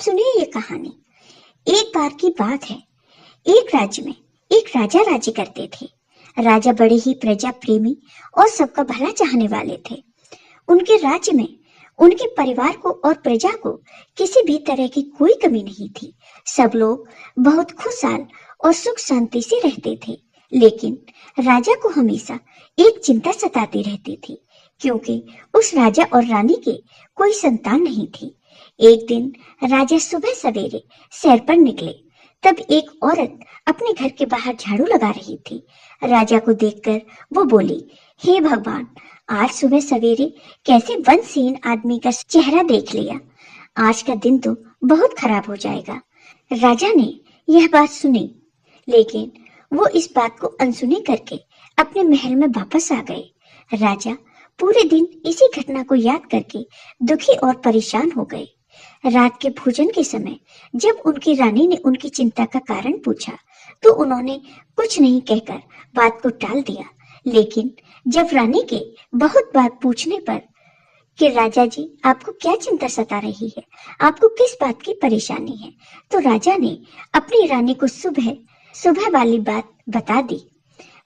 सुनिए ये कहानी। एक बार की बात है, एक राज्य में एक राजा राज्य करते थे। राजा बड़े ही प्रजा प्रेमी और सबका भला चाहने वाले थे। उनके राज्य में उनके परिवार को और प्रजा को किसी भी तरह की कोई कमी नहीं थी। सब लोग बहुत खुशहाल और सुख शांति से रहते थे। लेकिन राजा को हमेशा एक चिंता सताती रहती थी, क्योंकि उस राजा और रानी के कोई संतान नहीं थी। एक दिन राजा सुबह सवेरे सैर पर निकले, तब एक औरत अपने घर के बाहर झाड़ू लगा रही थी। राजा को देखकर वो बोली, हे भगवान, आज सुबह सवेरे कैसे वंशहीन आदमी का चेहरा देख लिया। आज का दिन तो बहुत खराब हो जाएगा। राजा ने यह बात सुनी, लेकिन वो इस बात को अनसुनी करके अपने महल में वापस आ गए। राजा पूरे दिन इसी घटना को याद करके दुखी और परेशान हो गए। रात के भोजन के समय जब उनकी रानी ने उनकी चिंता का कारण पूछा, तो उन्होंने कुछ नहीं कहकर बात को टाल दिया। लेकिन जब रानी के बहुत बात पूछने पर कि राजा जी, आपको क्या चिंता सता रही है, आपको किस बात की परेशानी है, तो राजा ने अपनी रानी को सुबह सुबह वाली बात बता दी।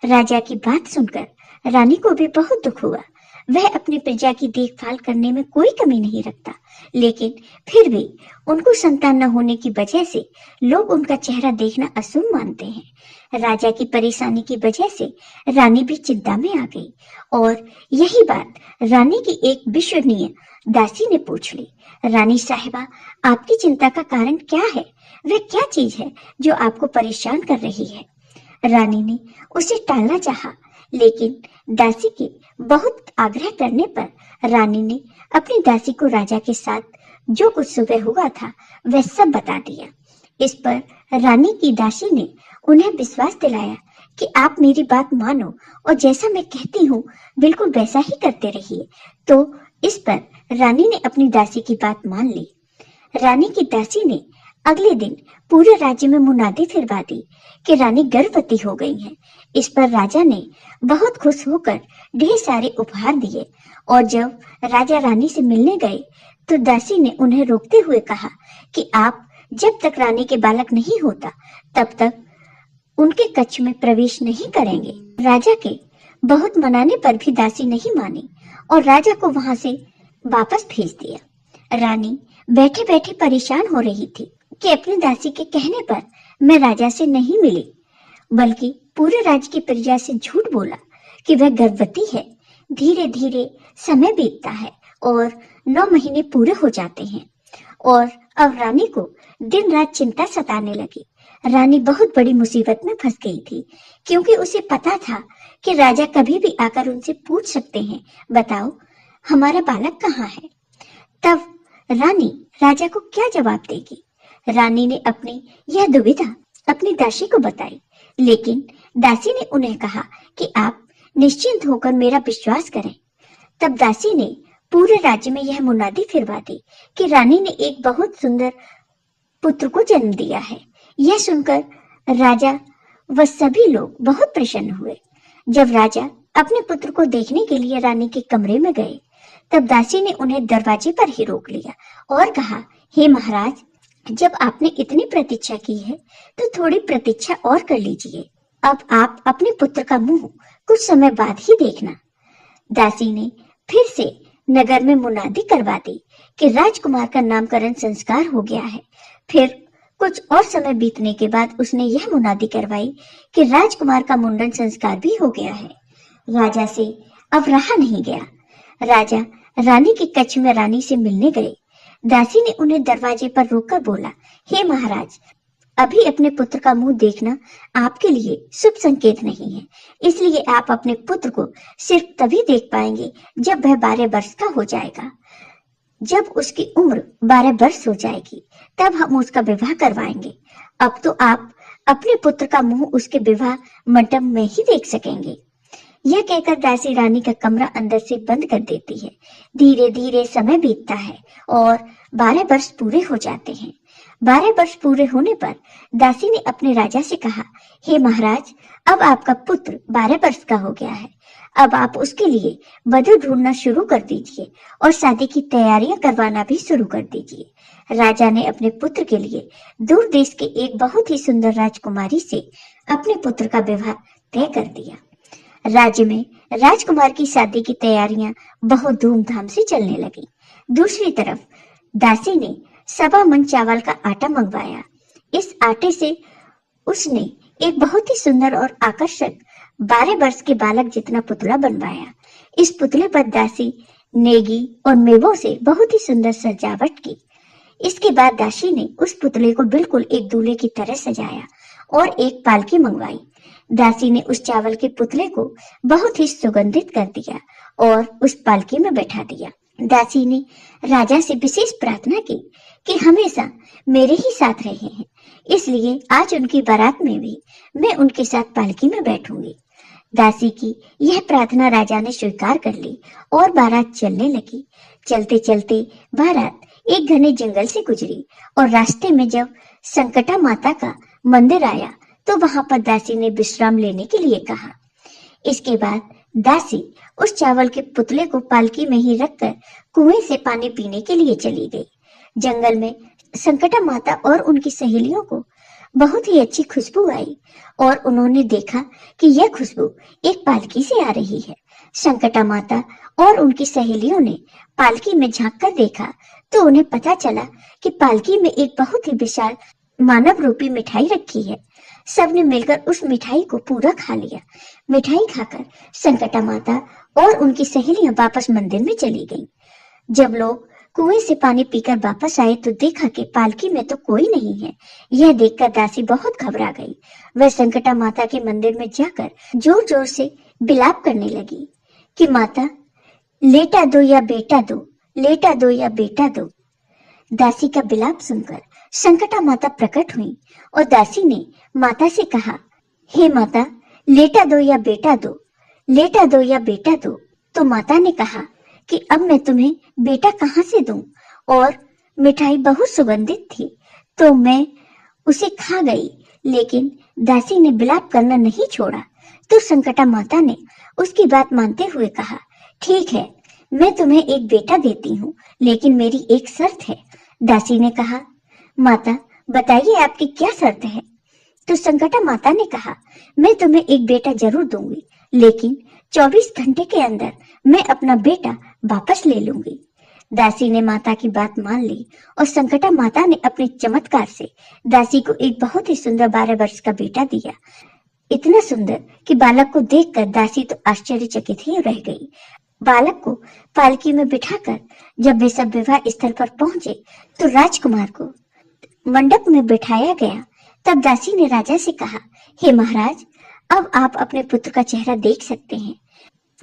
राजा की बात सुनकर रानी को भी बहुत दुख हुआ। वह अपनी प्रजा की देखभाल करने में कोई कमी नहीं रखता, लेकिन फिर भी उनको संतान न होने की वजह से लोग उनका चेहरा देखना अशुभ मानते हैं। राजा की परेशानी की वजह से रानी भी चिंता में आ गई और यही बात रानी की एक विश्वसनीय दासी ने पूछ ली। रानी साहिबा, आपकी चिंता का कारण क्या है? वह क्या चीज है जो आपको परेशान कर रही है? रानी ने उसे टालना चाहा, लेकिन दासी के बहुत आग्रह करने पर रानी ने अपनी दासी को राजा के साथ जो कुछ सुबह हुआ था वह सब बता दिया। इस पर रानी की दासी ने उन्हें विश्वास दिलाया कि आप मेरी बात मानो और जैसा मैं कहती हूँ बिल्कुल वैसा ही करते रहिए। तो इस पर रानी ने अपनी दासी की बात मान ली। रानी की दासी ने अगले दिन पूरे राज्य में मुनादी फिरवा दी कि रानी गर्भवती हो गई है। इस पर राजा ने बहुत खुश होकर ढेर सारे उपहार दिए और जब राजा रानी से मिलने गए तो दासी ने उन्हें रोकते हुए कहा कि आप जब तक रानी के बालक नहीं होता तब तक उनके कक्ष में प्रवेश नहीं करेंगे। राजा के बहुत मनाने पर भी दासी नहीं मानी और राजा को वहां से वापस भेज दिया। रानी बैठे बैठे परेशान हो रही थी कि अपनी दासी के कहने पर मैं राजा से नहीं मिली, बल्कि पूरे राज्य की प्रजा से झूठ बोला कि वह गर्भवती है। धीरे धीरे समय बीतता है और 9 महीने पूरे हो जाते हैं और अब रानी को दिन रात चिंता सताने लगी। रानी बहुत बड़ी मुसीबत में फंस गई थी, क्योंकि उसे पता था कि राजा कभी भी आकर उनसे पूछ सकते हैं, बताओ हमारा बालक कहाँ है। तब रानी राजा को क्या जवाब देगी? रानी ने अपनी यह दुविधा अपनी दासी को बताई, लेकिन दासी ने उन्हें कहा कि आप निश्चिंत होकर मेरा विश्वास करें। तब दासी ने पूरे राज्य में यह मुनादी फिरवा दी कि रानी ने एक बहुत सुंदर पुत्र को जन्म दिया है। यह सुनकर राजा व सभी लोग बहुत प्रसन्न हुए। जब राजा अपने पुत्र को देखने के लिए रानी के कमरे में गए, तब दासी ने उन्हें दरवाजे पर ही रोक लिया और कहा, हे महाराज, जब आपने इतनी प्रतीक्षा की है तो थोड़ी प्रतीक्षा और कर लीजिए। अब आप अपने पुत्र का मुंह कुछ समय बाद ही देखना। दासी ने फिर से नगर में मुनादी करवा दी कि राजकुमार का नामकरण संस्कार हो गया है। फिर कुछ और समय बीतने के बाद उसने यह मुनादी करवाई कि राजकुमार का मुंडन संस्कार भी हो गया है। राजा से अब रहा नहीं गया। राजा रानी के कक्ष में रानी से मिलने गए। दासी ने उन्हें दरवाजे पर रोककर बोला, हे महाराज, अभी अपने पुत्र का मुंह देखना आपके लिए शुभ संकेत नहीं है, इसलिए आप अपने पुत्र को सिर्फ तभी देख पाएंगे जब वह 12 वर्ष का हो जाएगा। जब उसकी उम्र 12 वर्ष हो जाएगी तब हम उसका विवाह करवाएंगे। अब तो आप अपने पुत्र का मुंह उसके विवाह मंडप में ही देख सकेंगे। यह कहकर दासी रानी का कमरा अंदर से बंद कर देती है। धीरे धीरे समय बीतता है और 12 वर्ष पूरे हो जाते हैं। 12 वर्ष पूरे होने पर दासी ने अपने राजा से कहा, हे महाराज, अब आपका पुत्र 12 वर्ष का हो गया है। अब आप उसके लिए वधू ढूंढना शुरू कर दीजिए और शादी की तैयारियां करवाना भी शुरू कर दीजिए। राजा ने अपने पुत्र के लिए दूर देश के एक बहुत ही सुंदर राजकुमारी से अपने पुत्र का विवाह तय कर दिया। राज्य में राजकुमार की शादी की तैयारियां बहुत धूमधाम से चलने लगी। दूसरी तरफ दासी ने 1.25 मन चावल का आटा मंगवाया। इस आटे से उसने एक बहुत ही सुंदर और आकर्षक 12 वर्ष के बालक जितना पुतला बनवाया। इस पुतले पर दासी नेगी और मेवों से बहुत ही सुंदर सजावट की। इसके बाद दासी ने उस पुतले को बिल्कुल एक दूल्हे की तरह सजाया और एक पालकी मंगवाई। दासी ने उस चावल के पुतले को बहुत ही सुगंधित कर दिया और उस पालकी में बैठा दिया। दासी ने राजा से विशेष प्रार्थना की कि हमेशा मेरे ही साथ रहे हैं, इसलिए आज उनकी बारात में भी मैं उनके साथ पालकी में बैठूंगी। दासी की यह प्रार्थना राजा ने स्वीकार कर ली और बारात चलने लगी। चलते चलते बारात एक घने जंगल से गुजरी और रास्ते में जब संकटा माता का मंदिर आया तो वहां पर दासी ने विश्राम लेने के लिए कहा। इसके बाद दासी उस चावल के पुतले को पालकी में ही रखकर कुएं से पानी पीने के लिए चली गई। जंगल में संकटा माता और उनकी सहेलियों को बहुत ही अच्छी खुशबू आई और उन्होंने देखा कि यह खुशबू एक पालकी से आ रही है। संकटा माता और उनकी सहेलियों ने पालकी में झांककर देखा तो उन्हें पता चला कि पालकी में एक बहुत ही विशाल मानव रूपी मिठाई रखी है। सबने मिलकर उस मिठाई को पूरा खा लिया। मिठाई खाकर संकटा माता और उनकी सहेलियां वापस मंदिर में चली गईं। जब लोग कुएं से पानी पीकर वापस आए तो देखा कि पालकी में तो कोई नहीं है। यह देखकर दासी बहुत घबरा गई। वह संकटा माता के मंदिर में जाकर जोर जोर से बिलाप करने लगी कि माता, लेटा दो या बेटा दो, लेटा दो या बेटा दो। दासी का बिलाप सुनकर संकटा माता प्रकट हुई और दासी ने माता से कहा, हे माता, लेटा दो या बेटा दो, लेटा दो या बेटा दो। तो माता ने कहा कि अब मैं तुम्हें बेटा कहाँ से दूं? और मिठाई बहुत सुगंधित थी तो मैं उसे खा गई, लेकिन दासी ने बिलाप करना नहीं छोड़ा। तो संकटा माता ने उसकी बात मानते हुए कहा, ठीक है, मैं तुम्हें एक बेटा देती हूँ, लेकिन मेरी एक शर्त है। दासी ने कहा, माता बताइए आपकी क्या शर्त है? तो संकटा माता ने कहा, मैं तुम्हें एक बेटा जरूर दूंगी, लेकिन 24 घंटे के अंदर मैं अपना बेटा वापस ले लूंगी। दासी ने माता की बात मान ली और संकटा माता ने अपने चमत्कार से दासी को एक बहुत ही सुंदर 12 वर्ष का बेटा दिया। इतना सुंदर कि बालक को देखकर दासी तो आश्चर्यचकित ही रह गई। बालक को पालकी में बिठाकर जब वे सब विवाह स्थल पर पहुंचे तो राजकुमार को मंडप में बिठाया गया। तब दासी ने राजा से कहा, हे महाराज, अब आप अपने पुत्र का चेहरा देख सकते हैं।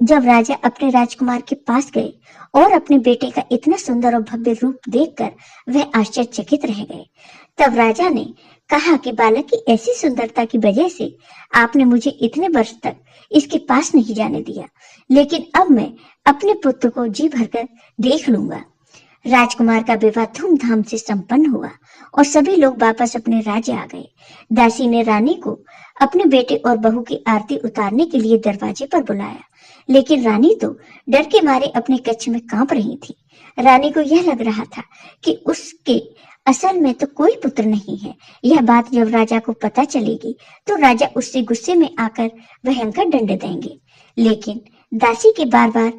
जब राजा अपने राजकुमार के पास गए और अपने बेटे का इतना सुंदर और भव्य रूप देखकर वह आश्चर्यचकित रह गए। तब राजा ने कहा कि बालक की ऐसी सुंदरता की वजह से आपने मुझे इतने वर्ष तक इसके पास नहीं जाने दिया, लेकिन अब मैं अपने पुत्र को जी भरकर देख लूंगा। राजकुमार का विवाह धूमधाम से संपन्न हुआ और सभी लोग वापस अपने राज्य आ गए। दासी ने रानी को अपने बेटे और बहू की आरती उतारने के लिए दरवाजे पर बुलाया, लेकिन रानी तो डर के मारे अपने कक्ष में कांप रही थी। रानी को यह लग रहा था कि उसके असल में तो कोई पुत्र नहीं है। यह बात जब राजा को पता चलेगी तो राजा उससे गुस्से में आकर भयंकर दंड देंगे। लेकिन दासी के बार बार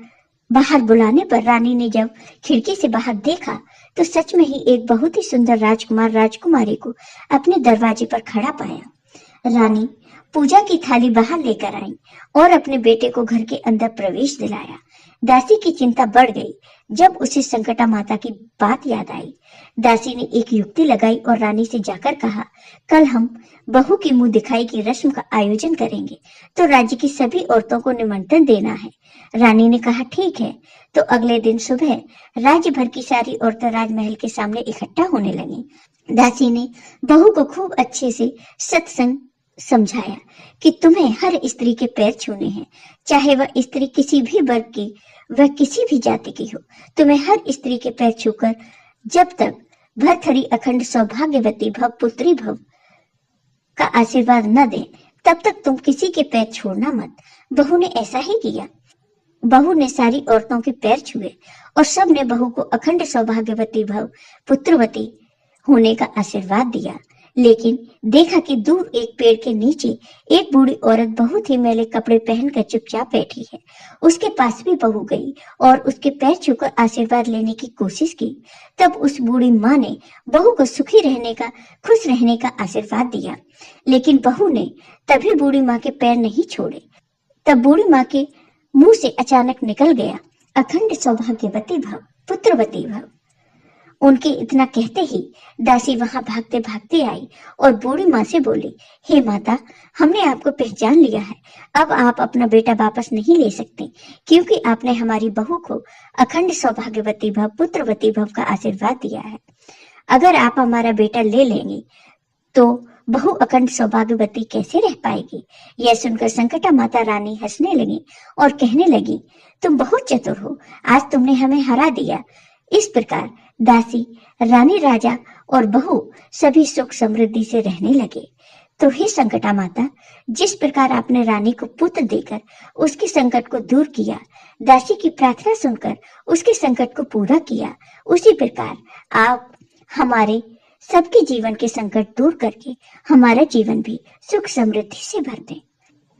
बाहर बुलाने पर रानी ने जब खिड़की से बाहर देखा तो सच में ही एक बहुत ही सुंदर राजकुमार राजकुमारी को अपने दरवाजे पर खड़ा पाया। रानी पूजा की थाली बाहर लेकर आई और अपने बेटे को घर के अंदर प्रवेश दिलाया। दासी की चिंता बढ़ गई जब उसे संकटा माता की बात याद आई। दासी ने एक युक्ति लगाई और रानी से जाकर कहा, कल हम बहू की मुंह दिखाई की रस्म का आयोजन करेंगे, तो राज्य की सभी औरतों को निमंत्रण देना है। रानी ने कहा, ठीक है। तो अगले दिन सुबह राज्य भर की सारी औरतें राजमहल के सामने इकट्ठा होने लगी। दासी ने बहू को खूब अच्छे से सत्संग समझाया कि तुम्हें हर स्त्री के पैर छूने हैं, चाहे वह स्त्री किसी भी वर्ग की, वह किसी भी जाति की हो। तुम्हें हर स्त्री के पैर छूकर जब तक भरथरी अखंड सौभाग्यवती भव पुत्री भव का आशीर्वाद न दे तब तक तुम किसी के पैर छोड़ना मत। बहू ने ऐसा ही किया। बहू ने सारी औरतों के पैर छुए और सब ने बहू को अखंड सौभाग्यवती भव, पुत्रवती होने का आशीर्वाद दिया। लेकिन देखा कि दूर एक पेड़ के नीचे एक बूढ़ी औरत बहुत ही मैले कपड़े पहनकर चुपचाप बैठी है। उसके पास भी बहू गई और उसके पैर छूकर आशीर्वाद लेने की कोशिश की। तब उस बूढ़ी माँ ने बहू को सुखी रहने का, खुश रहने का आशीर्वाद दिया। लेकिन बहू ने तभी बूढ़ी माँ के पैर नहीं छोड़े। तब बूढ़ी माँ के मुंह से अचानक निकल गया, अखंड सौभाग्यवती भव, पुत्रवती भव। उनके इतना कहते ही दासी वहां भागते भागते आई और बूढ़ी माँ से बोली, हे माता, हमने आपको पहचान लिया है। अब आप अपना बेटा वापस नहीं ले सकते, क्योंकि आपने हमारी बहू को अखंड सौभाग्यवती भव, पुत्रवती भव का आशीर्वाद दिया है। अगर आप हमारा बेटा ले लेंगे तो बहू अखंड सौभाग्यवती कैसे रह पाएगी। यह सुनकर संकटा माता रानी हंसने लगी और कहने लगी, तुम बहुत चतुर हो, आज तुमने हमें हरा दिया। इस प्रकार दासी, रानी, राजा और बहू सभी सुख समृद्धि से रहने लगे। तो हे संकटा माता, जिस प्रकार आपने रानी को पुत्र देकर उसके संकट को दूर किया, दासी की प्रार्थना सुनकर उसके संकट को पूरा किया, उसी प्रकार आप हमारे सबके जीवन के संकट दूर करके हमारा जीवन भी सुख समृद्धि से भर दें।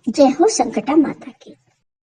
जय हो संकटा माता की।